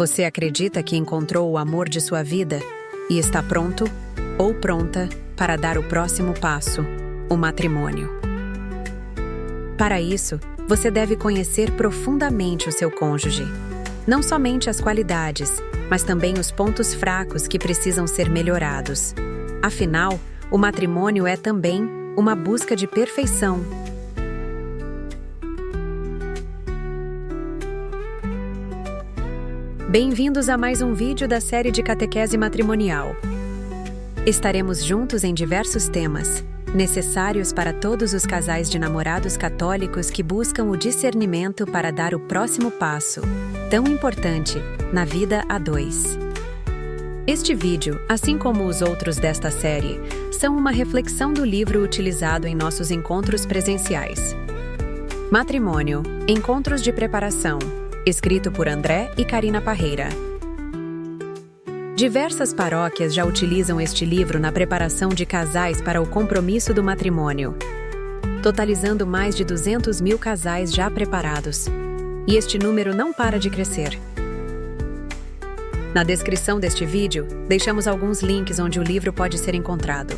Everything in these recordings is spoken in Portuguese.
Você acredita que encontrou o amor de sua vida e está pronto ou pronta para dar o próximo passo, o matrimônio? Para isso, você deve conhecer profundamente o seu cônjuge. Não somente as qualidades, mas também os pontos fracos que precisam ser melhorados. Afinal, o matrimônio é também uma busca de perfeição. Bem-vindos a mais um vídeo da série de catequese matrimonial. Estaremos juntos em diversos temas, necessários para todos os casais de namorados católicos que buscam o discernimento para dar o próximo passo, tão importante, na vida a dois. Este vídeo, assim como os outros desta série, são uma reflexão do livro utilizado em nossos encontros presenciais. Matrimônio, Encontros de Preparação, escrito por André e Karina Parreira. Diversas paróquias já utilizam este livro na preparação de casais para o compromisso do matrimônio, totalizando mais de 200 mil casais já preparados. E este número não para de crescer. Na descrição deste vídeo, deixamos alguns links onde o livro pode ser encontrado.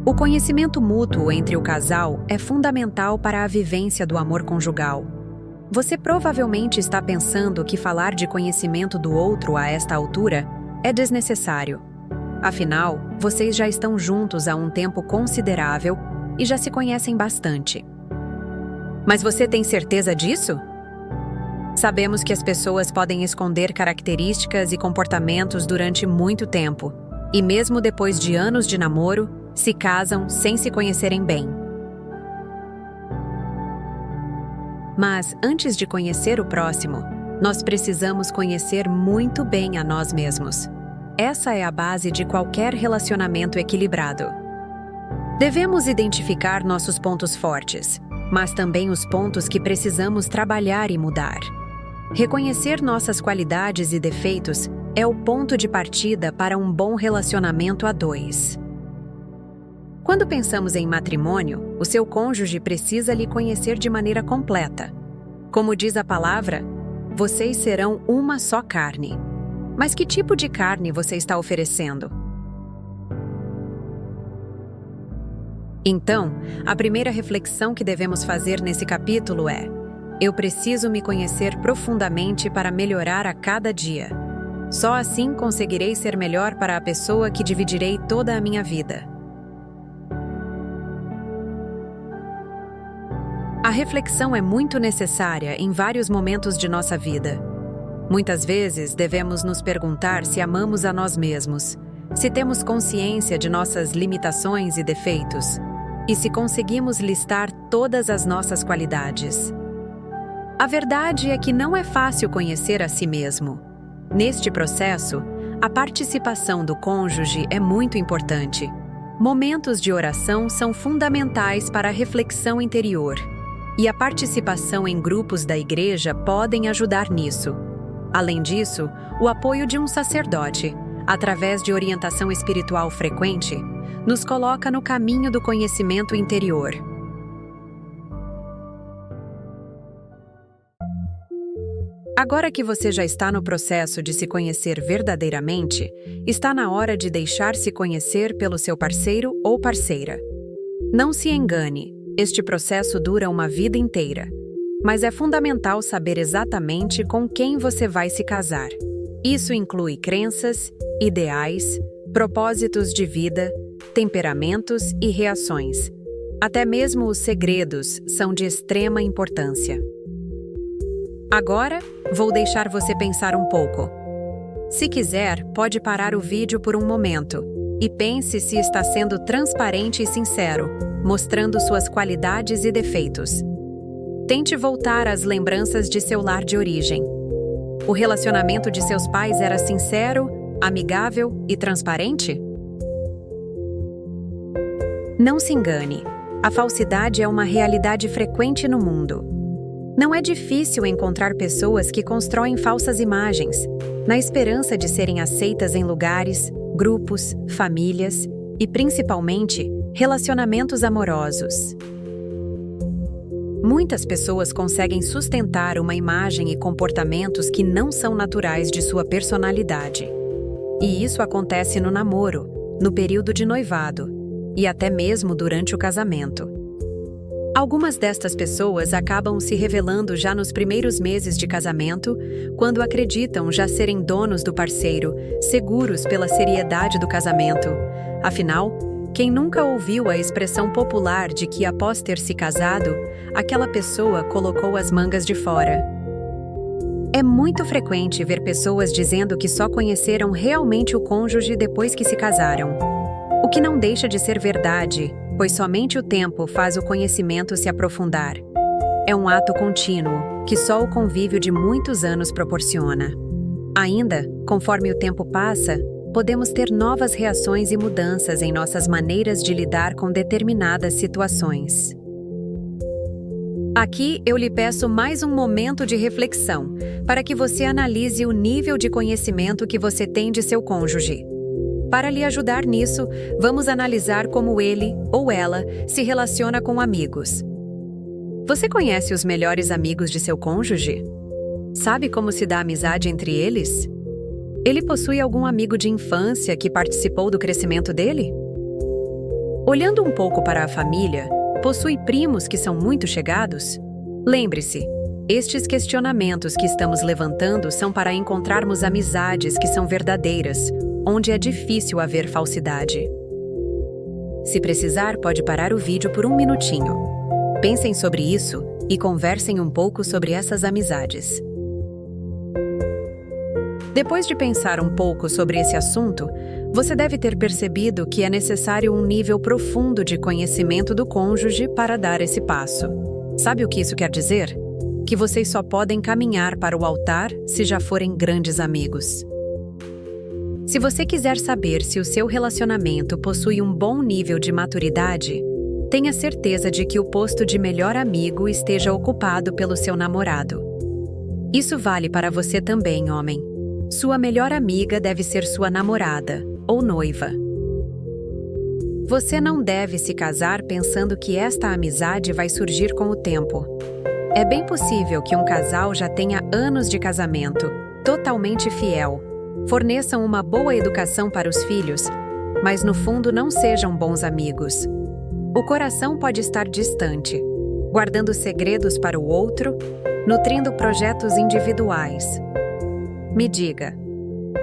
O conhecimento mútuo entre o casal é fundamental para a vivência do amor conjugal. Você provavelmente está pensando que falar de conhecimento do outro a esta altura é desnecessário. Afinal, vocês já estão juntos há um tempo considerável e já se conhecem bastante. Mas você tem certeza disso? Sabemos que as pessoas podem esconder características e comportamentos durante muito tempo, e mesmo depois de anos de namoro, se casam sem se conhecerem bem. Mas, antes de conhecer o próximo, nós precisamos conhecer muito bem a nós mesmos. Essa é a base de qualquer relacionamento equilibrado. Devemos identificar nossos pontos fortes, mas também os pontos que precisamos trabalhar e mudar. Reconhecer nossas qualidades e defeitos é o ponto de partida para um bom relacionamento a dois. Quando pensamos em matrimônio, o seu cônjuge precisa lhe conhecer de maneira completa. Como diz a palavra, vocês serão uma só carne. Mas que tipo de carne você está oferecendo? Então, a primeira reflexão que devemos fazer nesse capítulo é: eu preciso me conhecer profundamente para melhorar a cada dia. Só assim conseguirei ser melhor para a pessoa que dividirei toda a minha vida. A reflexão é muito necessária em vários momentos de nossa vida. Muitas vezes devemos nos perguntar se amamos a nós mesmos, se temos consciência de nossas limitações e defeitos, e se conseguimos listar todas as nossas qualidades. A verdade é que não é fácil conhecer a si mesmo. Neste processo, a participação do cônjuge é muito importante. Momentos de oração são fundamentais para a reflexão interior. E a participação em grupos da igreja podem ajudar nisso. Além disso, o apoio de um sacerdote, através de orientação espiritual frequente, nos coloca no caminho do conhecimento interior. Agora que você já está no processo de se conhecer verdadeiramente, está na hora de deixar-se conhecer pelo seu parceiro ou parceira. Não se engane. Este processo dura uma vida inteira, mas é fundamental saber exatamente com quem você vai se casar. Isso inclui crenças, ideais, propósitos de vida, temperamentos e reações. Até mesmo os segredos são de extrema importância. Agora, vou deixar você pensar um pouco. Se quiser, pode parar o vídeo por um momento e pense se está sendo transparente e sincero, mostrando suas qualidades e defeitos. Tente voltar às lembranças de seu lar de origem. O relacionamento de seus pais era sincero, amigável e transparente? Não se engane, a falsidade é uma realidade frequente no mundo. Não é difícil encontrar pessoas que constroem falsas imagens, na esperança de serem aceitas em lugares, grupos, famílias e, principalmente, relacionamentos amorosos. Muitas pessoas conseguem sustentar uma imagem e comportamentos que não são naturais de sua personalidade. E isso acontece no namoro, no período de noivado e até mesmo durante o casamento. Algumas destas pessoas acabam se revelando já nos primeiros meses de casamento, quando acreditam já serem donos do parceiro, seguros pela seriedade do casamento. Afinal, quem nunca ouviu a expressão popular de que, após ter se casado, aquela pessoa colocou as mangas de fora? É muito frequente ver pessoas dizendo que só conheceram realmente o cônjuge depois que se casaram. O que não deixa de ser verdade, pois somente o tempo faz o conhecimento se aprofundar. É um ato contínuo, que só o convívio de muitos anos proporciona. Ainda, conforme o tempo passa, podemos ter novas reações e mudanças em nossas maneiras de lidar com determinadas situações. Aqui eu lhe peço mais um momento de reflexão, para que você analise o nível de conhecimento que você tem de seu cônjuge. Para lhe ajudar nisso, vamos analisar como ele ou ela se relaciona com amigos. Você conhece os melhores amigos de seu cônjuge? Sabe como se dá amizade entre eles? Ele possui algum amigo de infância que participou do crescimento dele? Olhando um pouco para a família, possui primos que são muito chegados? Lembre-se, estes questionamentos que estamos levantando são para encontrarmos amizades que são verdadeiras, onde é difícil haver falsidade. Se precisar, pode parar o vídeo por um minutinho. Pensem sobre isso e conversem um pouco sobre essas amizades. Depois de pensar um pouco sobre esse assunto, você deve ter percebido que é necessário um nível profundo de conhecimento do cônjuge para dar esse passo. Sabe o que isso quer dizer? Que vocês só podem caminhar para o altar se já forem grandes amigos. Se você quiser saber se o seu relacionamento possui um bom nível de maturidade, tenha certeza de que o posto de melhor amigo esteja ocupado pelo seu namorado. Isso vale para você também, homem. Sua melhor amiga deve ser sua namorada ou noiva. Você não deve se casar pensando que esta amizade vai surgir com o tempo. É bem possível que um casal já tenha anos de casamento, totalmente fiel, forneçam uma boa educação para os filhos, mas no fundo não sejam bons amigos. O coração pode estar distante, guardando segredos para o outro, nutrindo projetos individuais. Me diga,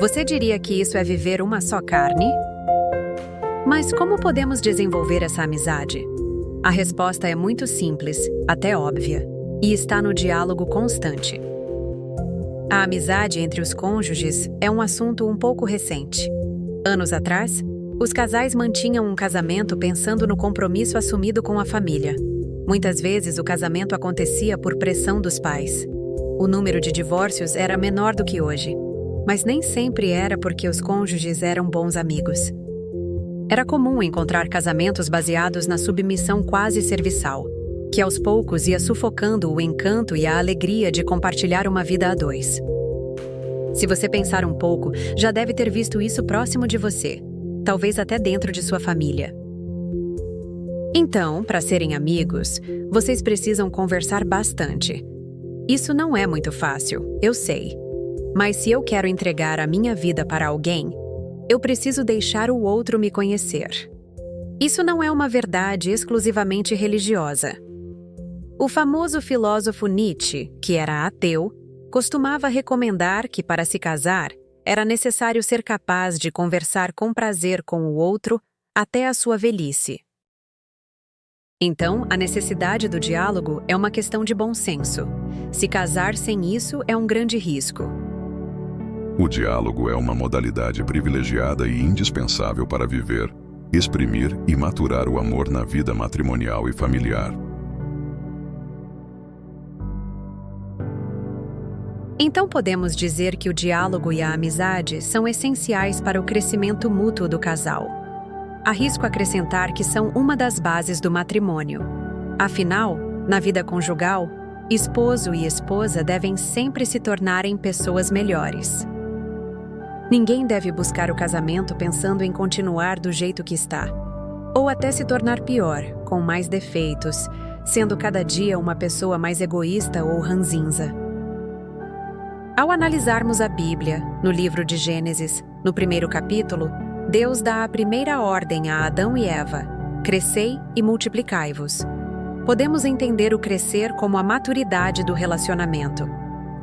você diria que isso é viver uma só carne? Mas como podemos desenvolver essa amizade? A resposta é muito simples, até óbvia, e está no diálogo constante. A amizade entre os cônjuges é um assunto um pouco recente. Anos atrás, os casais mantinham um casamento pensando no compromisso assumido com a família. Muitas vezes o casamento acontecia por pressão dos pais. O número de divórcios era menor do que hoje, mas nem sempre era porque os cônjuges eram bons amigos. Era comum encontrar casamentos baseados na submissão quase serviçal, que aos poucos ia sufocando o encanto e a alegria de compartilhar uma vida a dois. Se você pensar um pouco, já deve ter visto isso próximo de você, talvez até dentro de sua família. Então, para serem amigos, vocês precisam conversar bastante. Isso não é muito fácil, eu sei. Mas se eu quero entregar a minha vida para alguém, eu preciso deixar o outro me conhecer. Isso não é uma verdade exclusivamente religiosa. O famoso filósofo Nietzsche, que era ateu, costumava recomendar que, para se casar, era necessário ser capaz de conversar com prazer com o outro até a sua velhice. Então, a necessidade do diálogo é uma questão de bom senso. Se casar sem isso é um grande risco. O diálogo é uma modalidade privilegiada e indispensável para viver, exprimir e maturar o amor na vida matrimonial e familiar. Então podemos dizer que o diálogo e a amizade são essenciais para o crescimento mútuo do casal. arrisco acrescentar que são uma das bases do matrimônio. Afinal, na vida conjugal, esposo e esposa devem sempre se tornarem pessoas melhores. Ninguém deve buscar o casamento pensando em continuar do jeito que está, ou até se tornar pior, com mais defeitos, sendo cada dia uma pessoa mais egoísta ou ranzinza. Ao analisarmos a Bíblia, no livro de Gênesis, no primeiro capítulo, Deus dá a primeira ordem a Adão e Eva: crescei e multiplicai-vos. Podemos entender o crescer como a maturidade do relacionamento.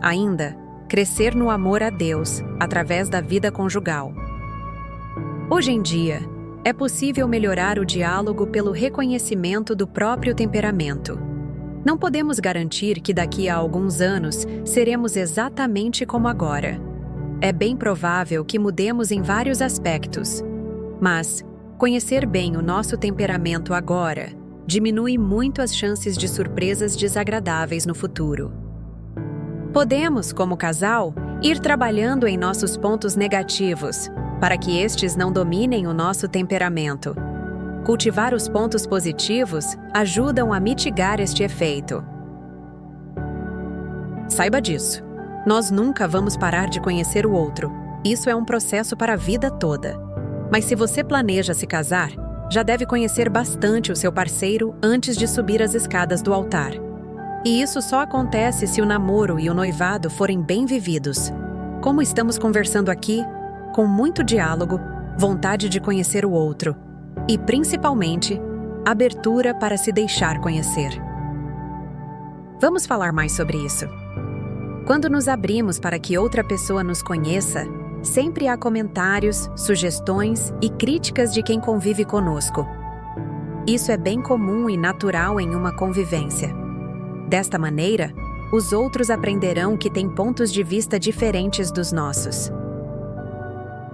Ainda, crescer no amor a Deus, através da vida conjugal. Hoje em dia, é possível melhorar o diálogo pelo reconhecimento do próprio temperamento. Não podemos garantir que daqui a alguns anos seremos exatamente como agora. É bem provável que mudemos em vários aspectos. Mas, conhecer bem o nosso temperamento agora diminui muito as chances de surpresas desagradáveis no futuro. Podemos, como casal, ir trabalhando em nossos pontos negativos, para que estes não dominem o nosso temperamento. Cultivar os pontos positivos ajudam a mitigar este efeito. Saiba disso. Nós nunca vamos parar de conhecer o outro. Isso é um processo para a vida toda. Mas se você planeja se casar, já deve conhecer bastante o seu parceiro antes de subir as escadas do altar. E isso só acontece se o namoro e o noivado forem bem vividos. Como estamos conversando aqui, com muito diálogo, vontade de conhecer o outro e, principalmente, abertura para se deixar conhecer. Vamos falar mais sobre isso. Quando nos abrimos para que outra pessoa nos conheça, sempre há comentários, sugestões e críticas de quem convive conosco. Isso é bem comum e natural em uma convivência. Desta maneira, os outros aprenderão que têm pontos de vista diferentes dos nossos.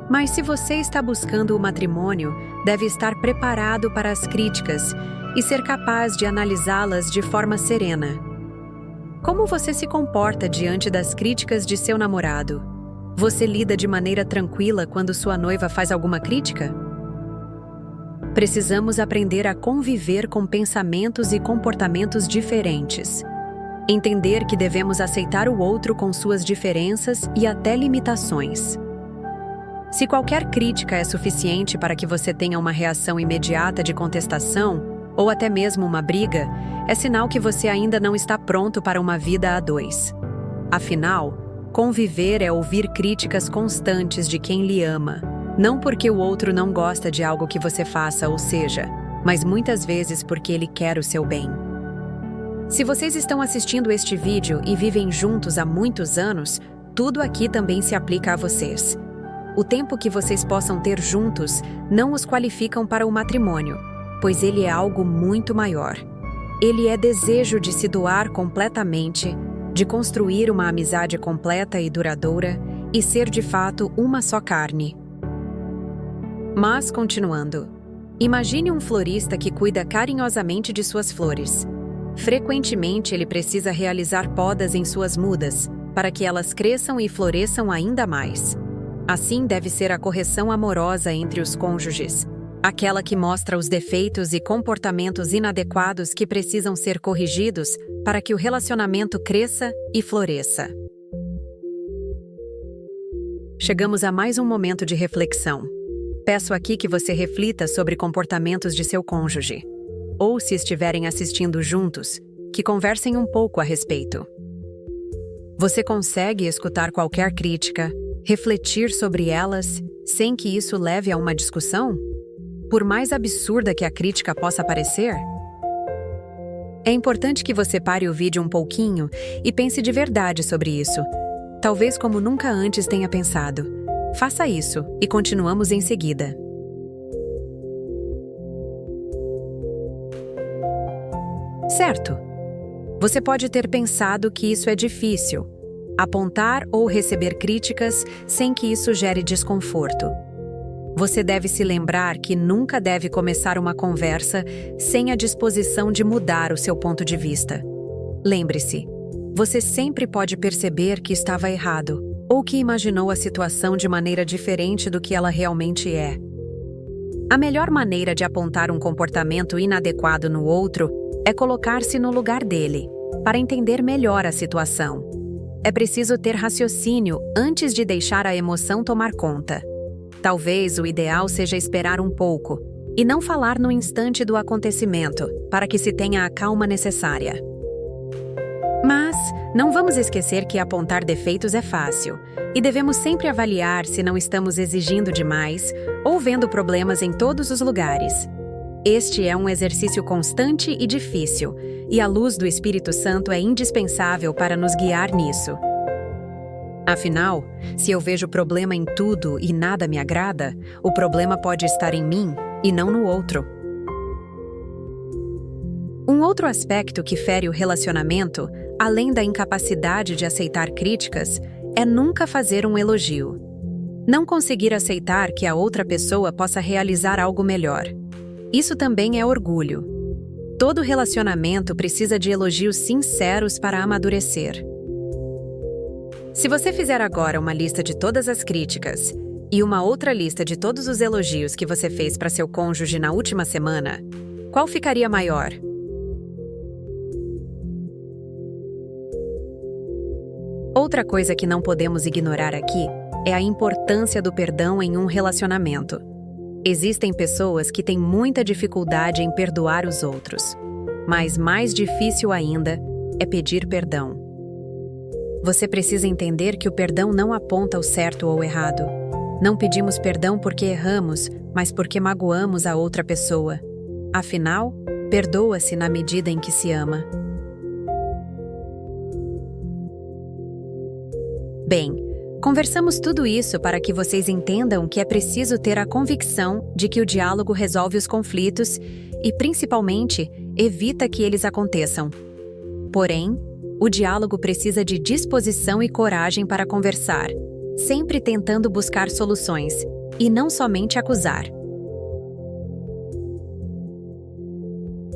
Mas se você está buscando o matrimônio, deve estar preparado para as críticas e ser capaz de analisá-las de forma serena. Como você se comporta diante das críticas de seu namorado? Você lida de maneira tranquila quando sua noiva faz alguma crítica? Precisamos aprender a conviver com pensamentos e comportamentos diferentes. Entender que devemos aceitar o outro com suas diferenças e até limitações. Se qualquer crítica é suficiente para que você tenha uma reação imediata de contestação, ou até mesmo uma briga, é sinal que você ainda não está pronto para uma vida a dois. Afinal, conviver é ouvir críticas constantes de quem lhe ama, não porque o outro não gosta de algo que você faça ou seja, mas muitas vezes porque ele quer o seu bem. Se vocês estão assistindo este vídeo e vivem juntos há muitos anos, tudo aqui também se aplica a vocês. O tempo que vocês possam ter juntos não os qualificam para o matrimônio, pois ele é algo muito maior. Ele é desejo de se doar completamente, de construir uma amizade completa e duradoura e ser de fato uma só carne. Mas, continuando, imagine um florista que cuida carinhosamente de suas flores. Frequentemente ele precisa realizar podas em suas mudas, para que elas cresçam e floresçam ainda mais. Assim deve ser a correção amorosa entre os cônjuges, aquela que mostra os defeitos e comportamentos inadequados que precisam ser corrigidos para que o relacionamento cresça e floresça. Chegamos a mais um momento de reflexão. Peço aqui que você reflita sobre comportamentos de seu cônjuge. Ou, se estiverem assistindo juntos, que conversem um pouco a respeito. Você consegue escutar qualquer crítica, refletir sobre elas, sem que isso leve a uma discussão? Por mais absurda que a crítica possa parecer? É importante que você pare o vídeo um pouquinho e pense de verdade sobre isso, talvez como nunca antes tenha pensado. Faça isso e continuamos em seguida. Certo. Você pode ter pensado que isso é difícil, apontar ou receber críticas sem que isso gere desconforto. Você deve se lembrar que nunca deve começar uma conversa sem a disposição de mudar o seu ponto de vista. Lembre-se, você sempre pode perceber que estava errado ou que imaginou a situação de maneira diferente do que ela realmente é. A melhor maneira de apontar um comportamento inadequado no outro é colocar-se no lugar dele, para entender melhor a situação. É preciso ter raciocínio antes de deixar a emoção tomar conta. Talvez o ideal seja esperar um pouco e não falar no instante do acontecimento, para que se tenha a calma necessária. Mas não vamos esquecer que apontar defeitos é fácil, e devemos sempre avaliar se não estamos exigindo demais ou vendo problemas em todos os lugares. Este é um exercício constante e difícil, e a luz do Espírito Santo é indispensável para nos guiar nisso. Afinal, se eu vejo problema em tudo e nada me agrada, o problema pode estar em mim e não no outro. Um outro aspecto que fere o relacionamento, além da incapacidade de aceitar críticas, é nunca fazer um elogio. Não conseguir aceitar que a outra pessoa possa realizar algo melhor. Isso também é orgulho. Todo relacionamento precisa de elogios sinceros para amadurecer. Se você fizer agora uma lista de todas as críticas e uma outra lista de todos os elogios que você fez para seu cônjuge na última semana, qual ficaria maior? Outra coisa que não podemos ignorar aqui é a importância do perdão em um relacionamento. Existem pessoas que têm muita dificuldade em perdoar os outros, mas mais difícil ainda é pedir perdão. Você precisa entender que o perdão não aponta o certo ou o errado. Não pedimos perdão porque erramos, mas porque magoamos a outra pessoa. Afinal, perdoa-se na medida em que se ama. Bem, conversamos tudo isso para que vocês entendam que é preciso ter a convicção de que o diálogo resolve os conflitos e, principalmente, evita que eles aconteçam. Porém, o diálogo precisa de disposição e coragem para conversar, sempre tentando buscar soluções, e não somente acusar.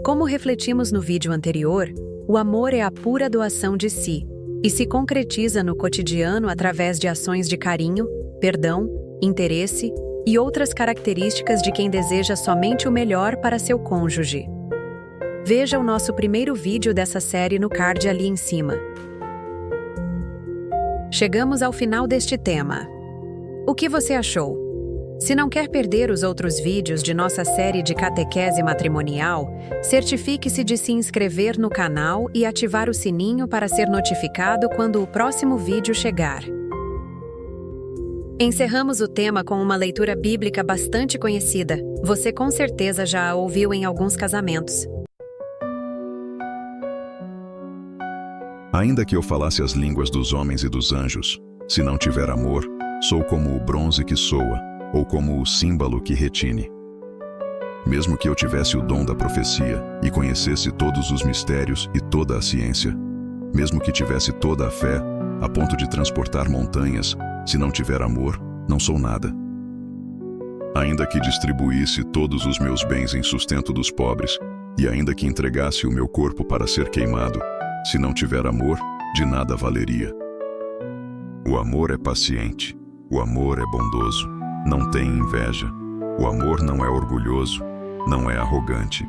Como refletimos no vídeo anterior, o amor é a pura doação de si, e se concretiza no cotidiano através de ações de carinho, perdão, interesse e outras características de quem deseja somente o melhor para seu cônjuge. Veja o nosso primeiro vídeo dessa série no card ali em cima. Chegamos ao final deste tema. O que você achou? Se não quer perder os outros vídeos de nossa série de catequese matrimonial, certifique-se de se inscrever no canal e ativar o sininho para ser notificado quando o próximo vídeo chegar. Encerramos o tema com uma leitura bíblica bastante conhecida. Você com certeza já a ouviu em alguns casamentos. Ainda que eu falasse as línguas dos homens e dos anjos, se não tiver amor, sou como o bronze que soa, ou como o símbolo que retine. Mesmo que eu tivesse o dom da profecia e conhecesse todos os mistérios e toda a ciência, mesmo que tivesse toda a fé, a ponto de transportar montanhas, se não tiver amor, não sou nada. Ainda que distribuísse todos os meus bens em sustento dos pobres, e ainda que entregasse o meu corpo para ser queimado, se não tiver amor, de nada valeria. O amor é paciente, o amor é bondoso. Não tem inveja. O amor não é orgulhoso, não é arrogante,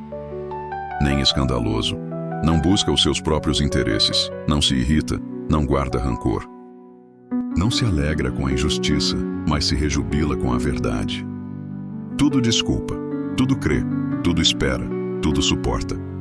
nem escandaloso. Não busca os seus próprios interesses, não se irrita, não guarda rancor. Não se alegra com a injustiça, mas se rejubila com a verdade. Tudo desculpa, tudo crê, tudo espera, tudo suporta.